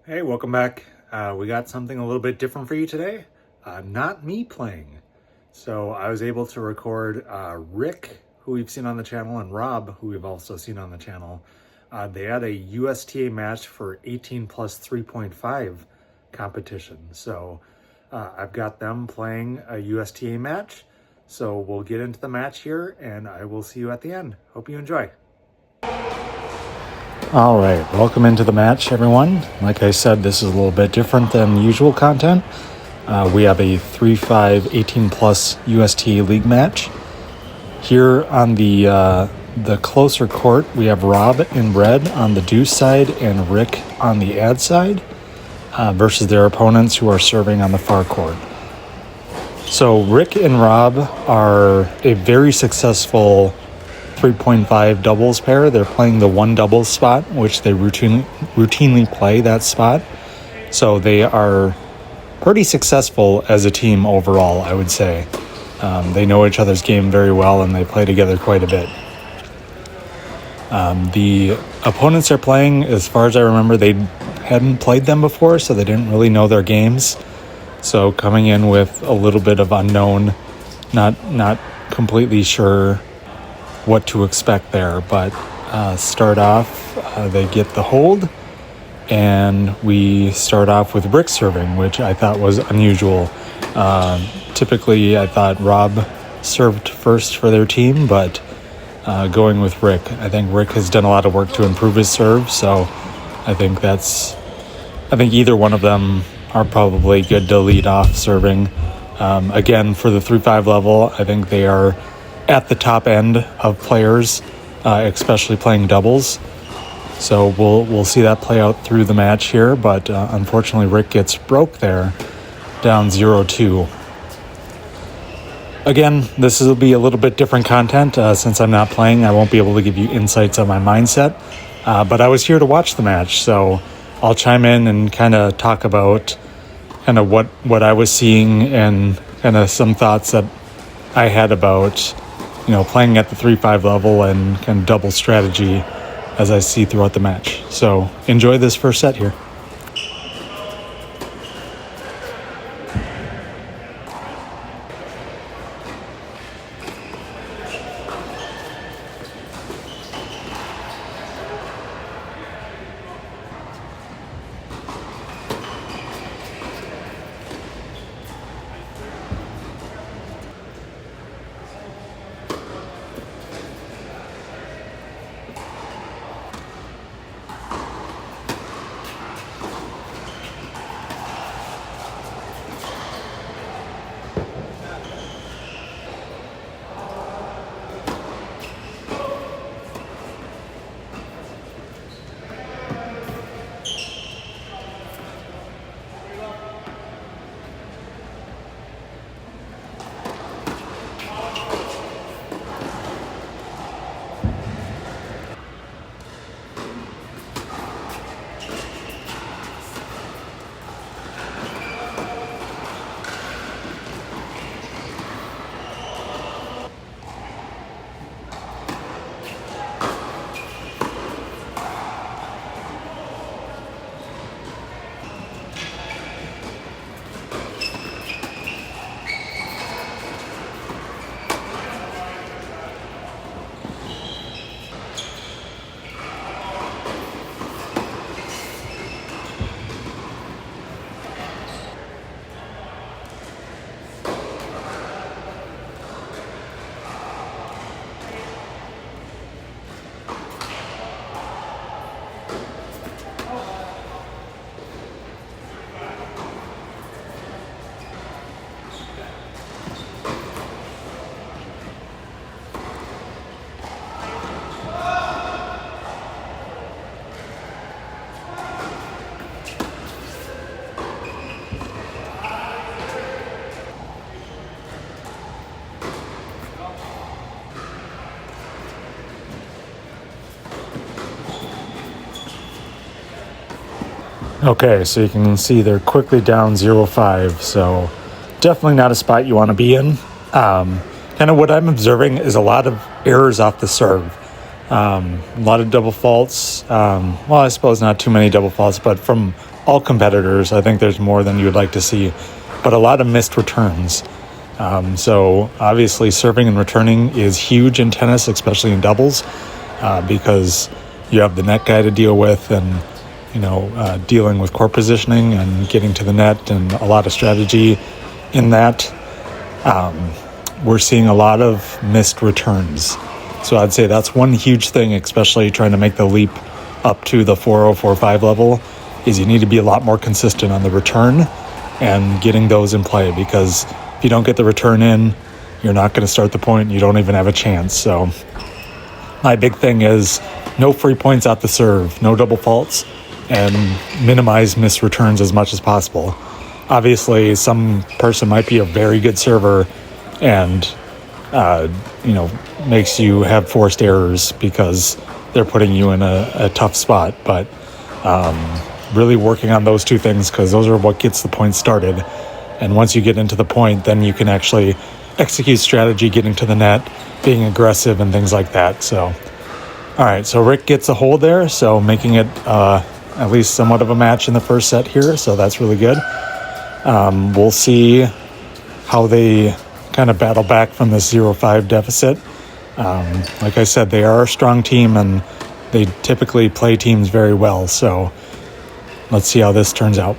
Hey, welcome back. We got something a little bit different for you today. Not me playing. So I was able to record Rick, who we've seen on the channel, and Rob, who we've also seen on the channel. They had a USTA match for 18 plus 3.5 competition. So I've got them playing a USTA match. So we'll get into the match here and I will see you at the end. Hope you enjoy. All right, welcome into the match, everyone. Like I said, this is a little bit different than usual content. We have a 3-5 18 plus USTA league match. Here on the closer court, we have Rob in red on the deuce side and Rick on the ad side versus their opponents who are serving on the far court. So Rick and Rob are a very successful 3.5 doubles pair. They're playing the one doubles spot, which they routinely play that spot. So they are pretty successful as a team overall, I would say. They know each other's game very well and they play together quite a bit. The opponents they're playing, as far as I remember, they hadn't played them before, so they didn't really know their games. So coming in with a little bit of unknown, not completely sure what to expect there, but start off, they get the hold, and we start off with Rick serving, which I thought was unusual. Typically, I thought Rob served first for their team, but going with Rick, I think Rick has done a lot of work to improve his serve, so I think either one of them are probably good to lead off serving. Again, for the 3-5 level, I think they are at the top end of players, especially playing doubles. So we'll see that play out through the match here, but unfortunately Rick gets broke there, down 0-2. Again, this will be a little bit different content. Since I'm not playing, I won't be able to give you insights on my mindset, but I was here to watch the match, so I'll chime in and kind of talk about kind of what I was seeing and kind of some thoughts that I had about, playing at the 3-5 level and kind of double strategy as I see throughout the match. So enjoy this first set here. Okay, so you can see they're quickly down 0-5, so definitely not a spot you want to be in. Kind of what I'm observing is a lot of errors off the serve. A lot of double faults. Well, I suppose not too many double faults, but from all competitors. I think there's more than you would like to see, but a lot of missed returns. So obviously serving and returning is huge in tennis, especially in doubles, because you have the net guy to deal with, and dealing with court positioning and getting to the net, and a lot of strategy in that. We're seeing a lot of missed returns. So I'd say that's one huge thing, especially trying to make the leap up to the 4.045 level, is you need to be a lot more consistent on the return and getting those in play, because if you don't get the return in, you're not going to start the point. You don't even have a chance. So my big thing is no free points out the serve, no double faults, and minimize missed returns as much as possible. Obviously, some person might be a very good server and, makes you have forced errors because they're putting you in a tough spot. But really working on those two things, because those are what gets the point started. And once you get into the point, then you can actually execute strategy, getting to the net, being aggressive, and things like that. So, all right, so Rick gets a hold there, so making it at least somewhat of a match in the first set here, so that's really good. We'll see how they kind of battle back from this 0-5 deficit. Like I said, they are a strong team, and they typically play teams very well, so let's see how this turns out.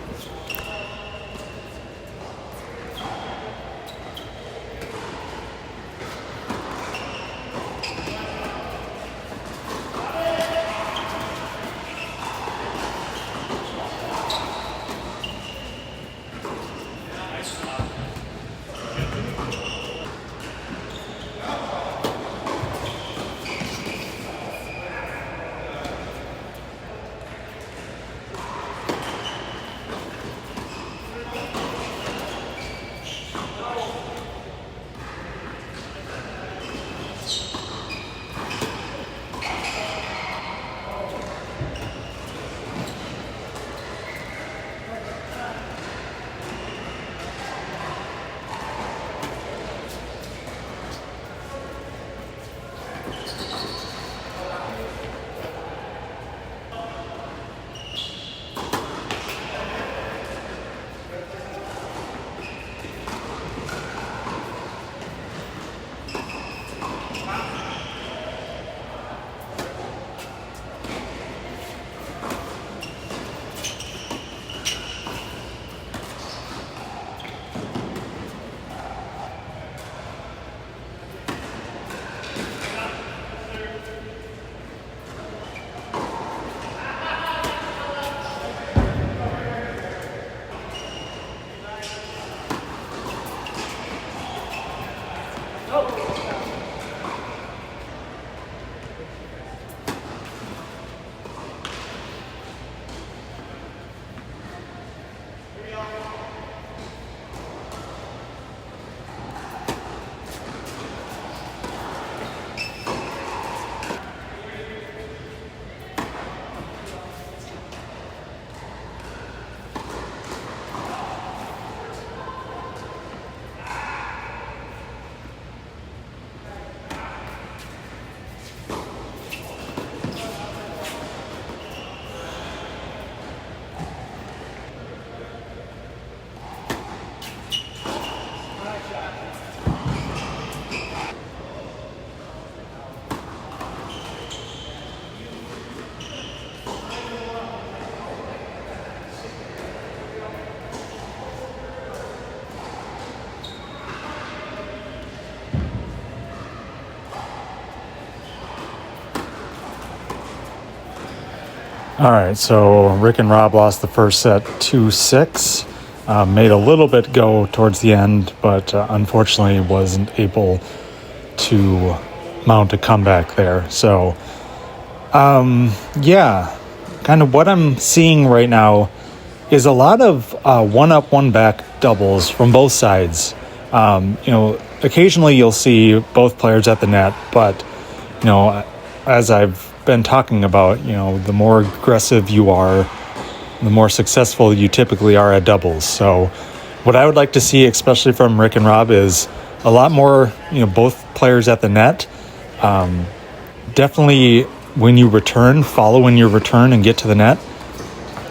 All right, so Rick and Rob lost the first set 2-6. Made a little bit go towards the end, but unfortunately wasn't able to mount a comeback there. So, kind of what I'm seeing right now is a lot of one-up, one-back doubles from both sides. Occasionally you'll see both players at the net, but, as I've been talking about, the more aggressive you are, the more successful you typically are at doubles. So what I would like to see, especially from Rick and Rob, is a lot more, both players at the net. Definitely when you return, follow in your return and get to the net.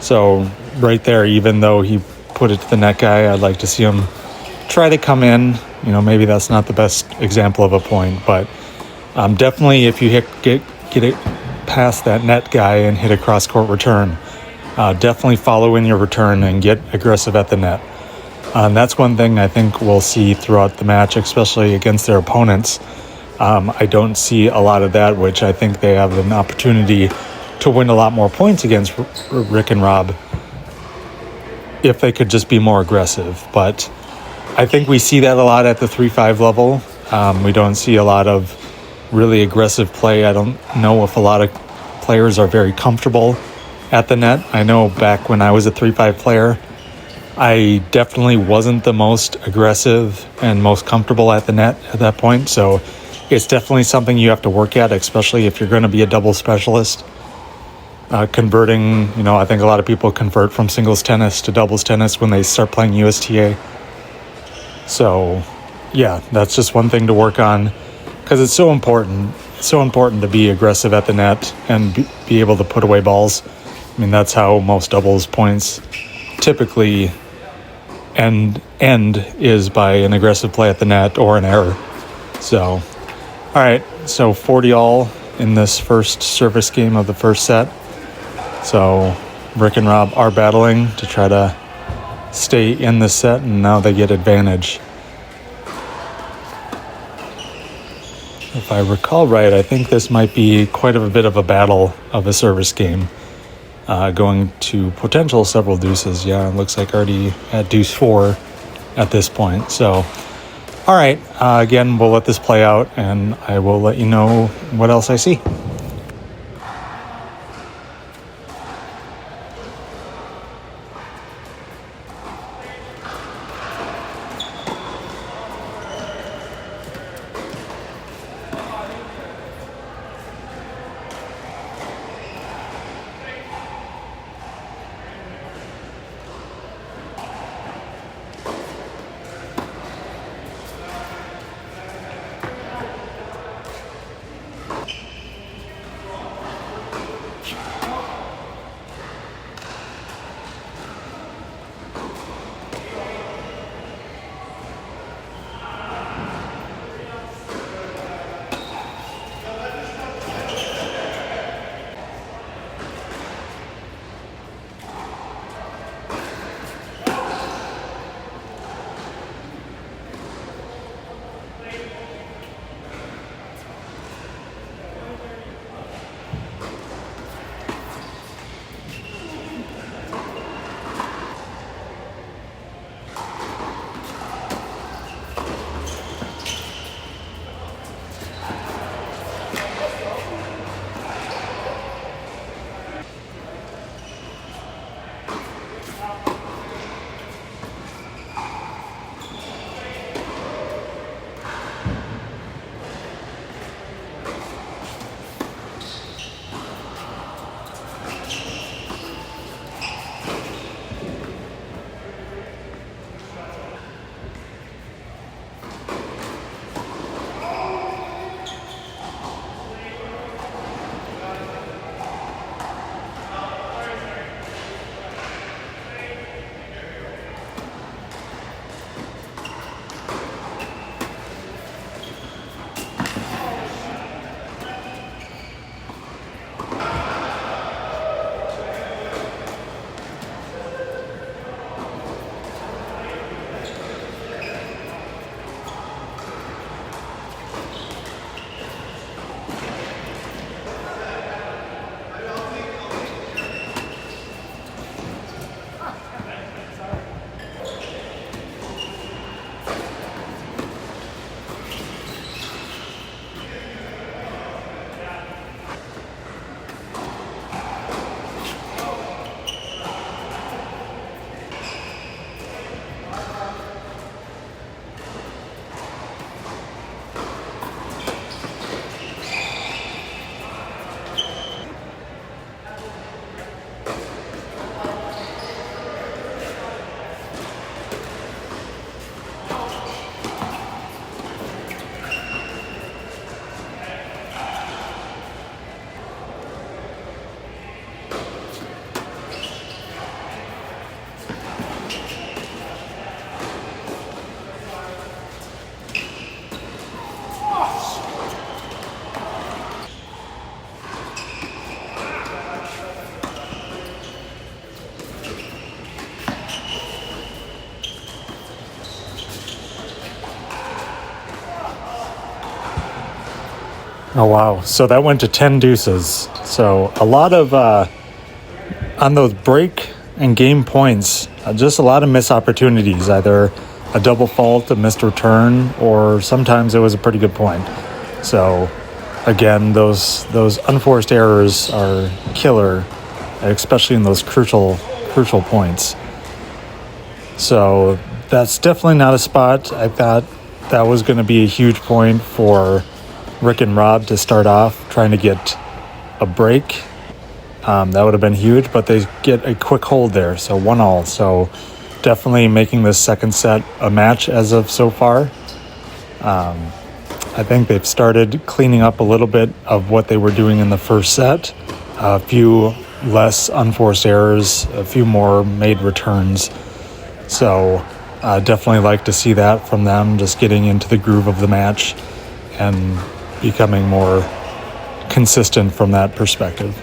So right there, even though he put it to the net guy, I'd like to see him try to come in. Maybe that's not the best example of a point, but definitely if you get it past that net guy and hit a cross-court return, definitely follow in your return and get aggressive at the net. And that's one thing I think we'll see throughout the match, especially against their opponents. I don't see a lot of that, which I think they have an opportunity to win a lot more points against Rick and Rob if they could just be more aggressive. But I think we see that a lot at the 3-5 level. We don't see a lot of really aggressive play. I don't know if a lot of players are very comfortable at the net. I know back when I was a 3-5 player, I definitely wasn't the most aggressive and most comfortable at the net at that point. So it's definitely something you have to work at, especially if you're going to be a double specialist. Converting, I think a lot of people convert from singles tennis to doubles tennis when they start playing USTA. So, yeah, that's just one thing to work on because it's so important. It's so important to be aggressive at the net and be able to put away balls. I mean, that's how most doubles points typically end is by an aggressive play at the net or an error. So, all right, so 40 all in this first service game of the first set. So Rick and Rob are battling to try to stay in the set, and now they get advantage. If I recall right, I think this might be quite a bit of a battle of a service game, going to potential several deuces. Yeah, it looks like already at deuce 4 at this point. So, all right, again, we'll let this play out, and I will let you know what else I see. Oh, wow. So that went to 10 deuces. So a lot of, on those break and game points, just a lot of missed opportunities, either a double fault, a missed return, or sometimes it was a pretty good point. So again, those unforced errors are killer, especially in those crucial points. So that's definitely not a spot. I thought that was going to be a huge point for Rick and Rob to start off trying to get a break. That would have been huge, but they get a quick hold there, so 1-1. So definitely making this second set a match as of so far. I think they've started cleaning up a little bit of what they were doing in the first set. A few less unforced errors, a few more made returns. So definitely like to see that from them, just getting into the groove of the match and becoming more consistent from that perspective.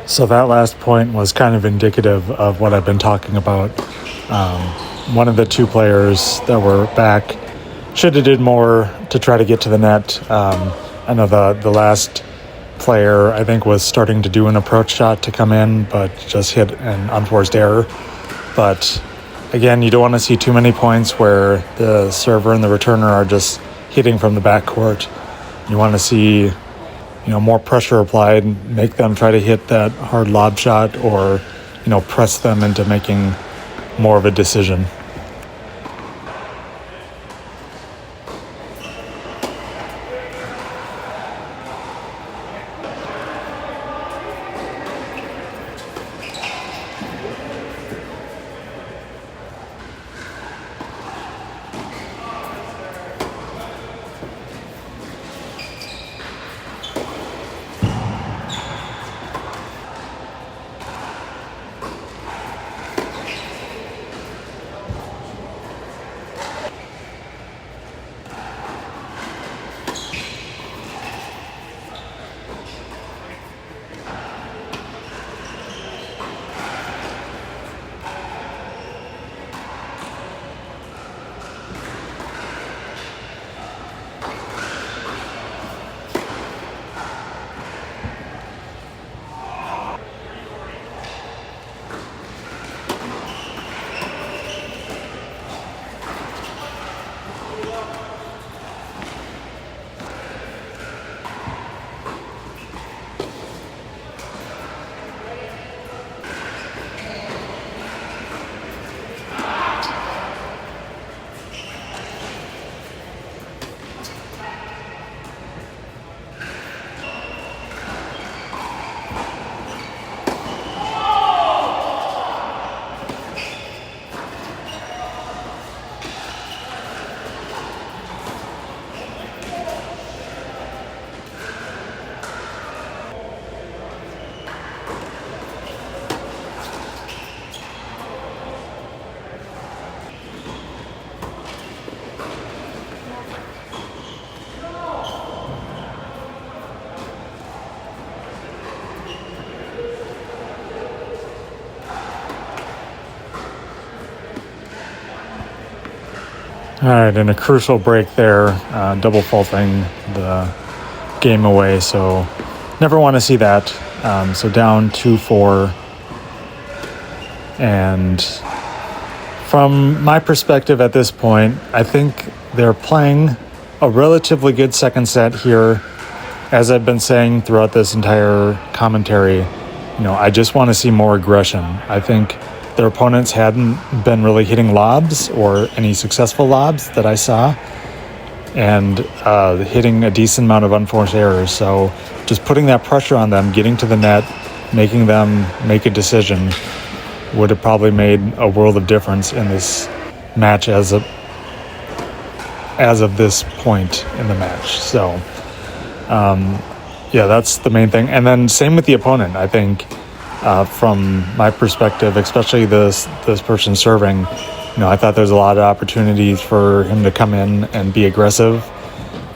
So that last point was kind of indicative of what I've been talking about. One of the two players that were back should have did more to try to get to the net. I know the last player, I think, was starting to do an approach shot to come in, but just hit an unforced error. But again, you don't want to see too many points where the server and the returner are just hitting from the backcourt. You want to see, more pressure applied, make them try to hit that hard lob shot, or, press them into making more of a decision. All right, and a crucial break there, double faulting the game away, so never want to see that. So down 2-4, and from my perspective at this point, I think they're playing a relatively good second set here. As I've been saying throughout this entire commentary, I just want to see more aggression. I think their opponents hadn't been really hitting lobs or any successful lobs that I saw, and hitting a decent amount of unforced errors. So just putting that pressure on them, getting to the net, making them make a decision would have probably made a world of difference in this match as of this point in the match. So that's the main thing. And then same with the opponent. I think from my perspective, especially this person serving, I thought there's a lot of opportunities for him to come in and be aggressive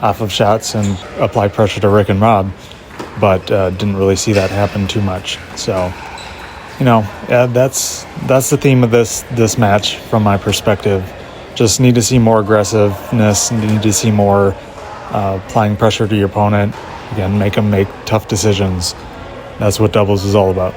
off of shots and apply pressure to Rick and Rob, but didn't really see that happen too much. So, that's the theme of this match from my perspective. Just need to see more aggressiveness, need to see more applying pressure to your opponent. Again, make them make tough decisions. That's what doubles is all about.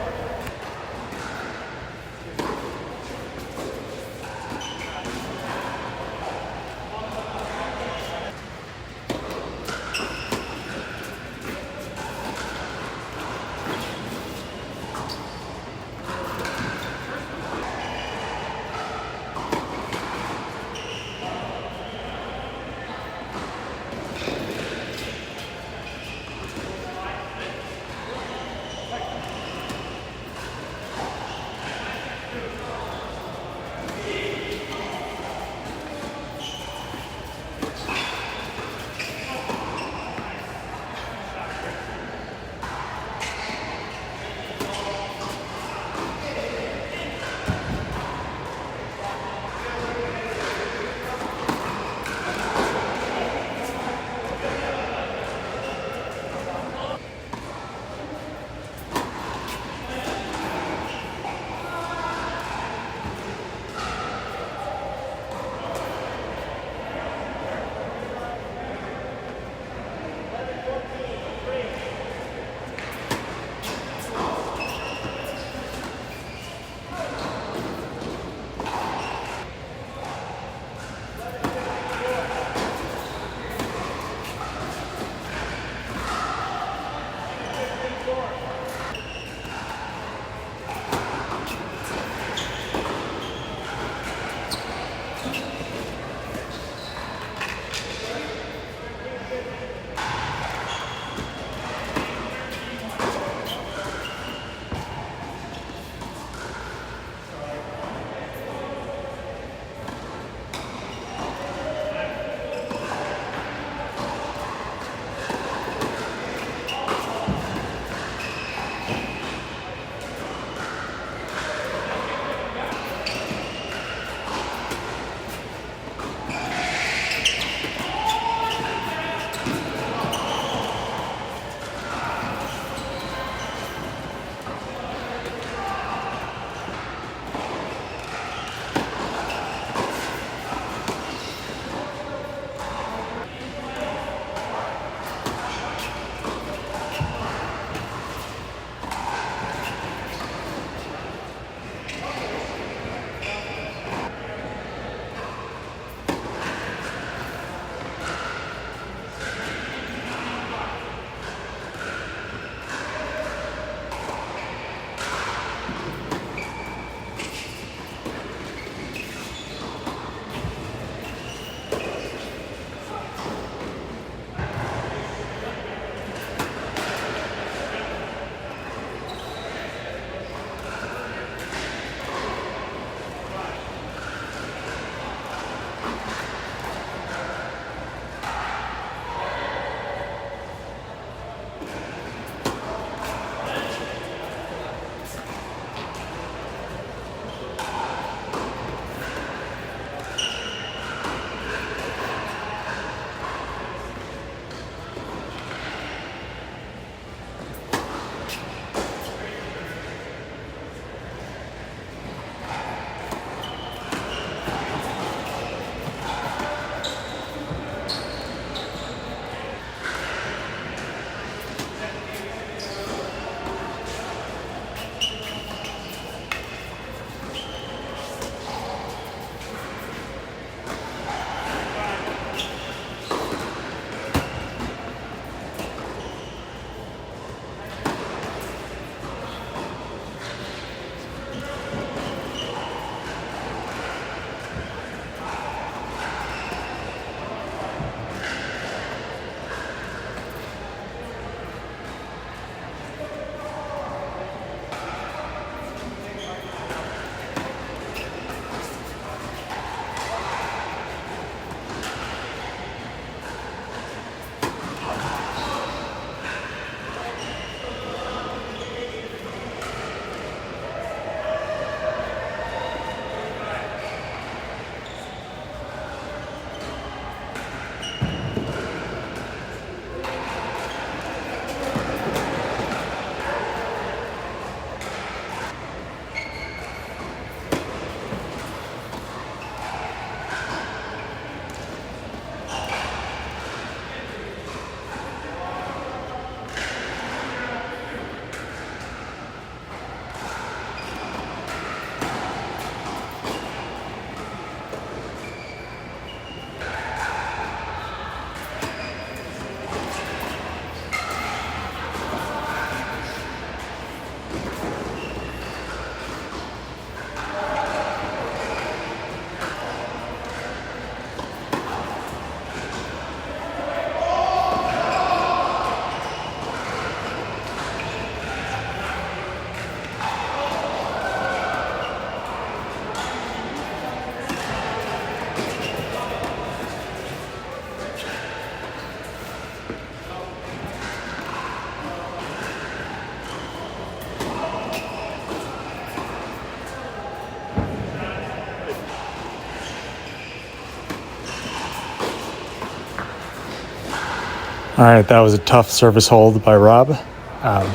All right, that was a tough service hold by Rob.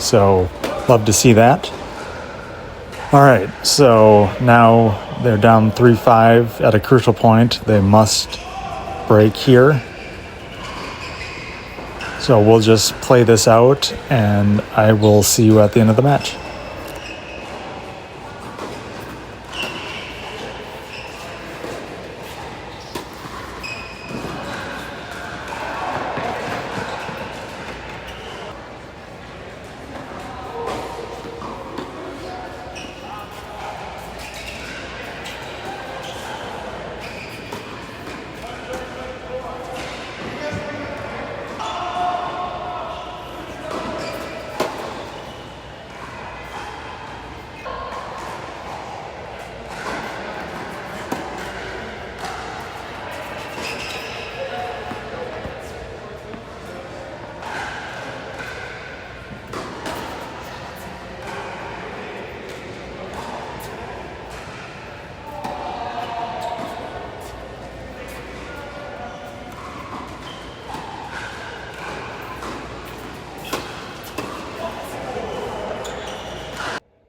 So love to see that. All right, so now they're down 3-5 at a crucial point. They must break here. So we'll just play this out, and I will see you at the end of the match.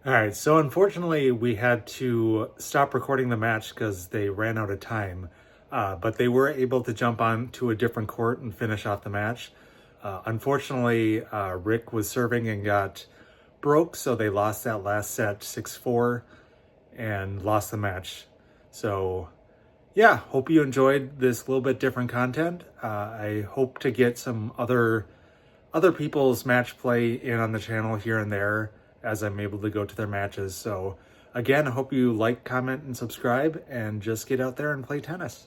All right, so unfortunately, we had to stop recording the match because they ran out of time. But they were able to jump on to a different court and finish off the match. Unfortunately, Rick was serving and got broke, so they lost that last set 6-4 and lost the match. So, yeah, hope you enjoyed this little bit different content. I hope to get some other people's match play in on the channel here and there as I'm able to go to their matches. So again, I hope you like, comment, and subscribe, and just get out there and play tennis.